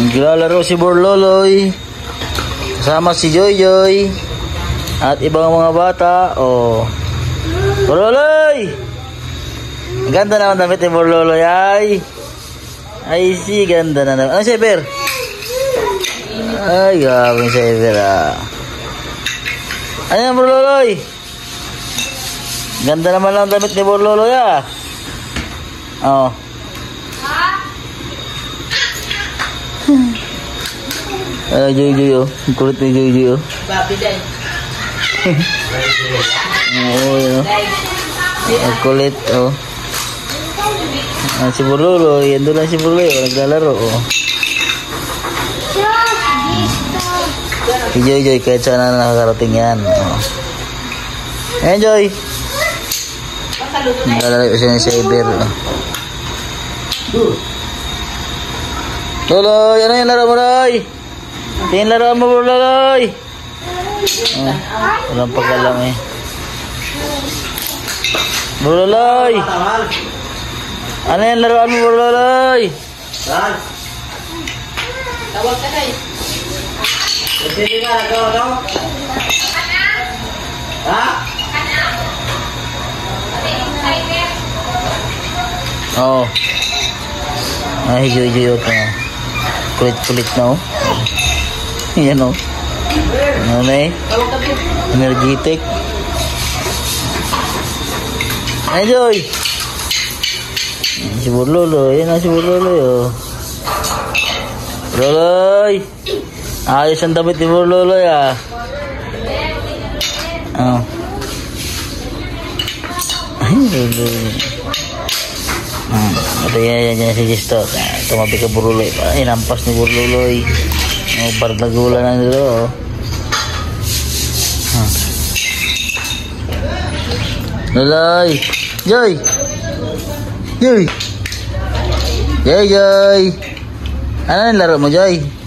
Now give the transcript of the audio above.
Naglalaro si Borloloy. Kasama si Joy Joy. At ibang mga bata. Oh. Borloloy! Ganda naman damit ni Borloloy. Ay, si ganda na naman. Ano si Ever? Ay, gawin si Ever Ano yan, Borloloy? Ganda naman lang damit ni Borloloy Oh. Joy Joy Ang kulit ni Joy Joy Babi day. Yun Ang kulit si Borloloy. Yan doon lang si Borloloy naglalaro Si Joy Joy kahit saan na nakakarating yan Ayan Joy. Naglalaro siya ng cyber Loloy, ano yung laro mo Loy? Tingin laro mo Borloloy. Walang pagkalam Borloloy. Ano yung laruan mo Borloloy? Tawag ka na Sige ba, nagawa Ha? Oo. Ay, Joy Joy kulit-kulit na Yan Ano na energetic. Ay Joy. Si Borloloy. Yan na si Borloloy Borloloy. Ayos ang damit ni Borloloy Ay Borloloy. Ito yan si Gisto. Tumabi ka Borloloy. Ay nampas ni Borloloy. Bardagulan na nilo Loloy. Joy. Joy. Joy Joy. Ano yung laro mo Joy?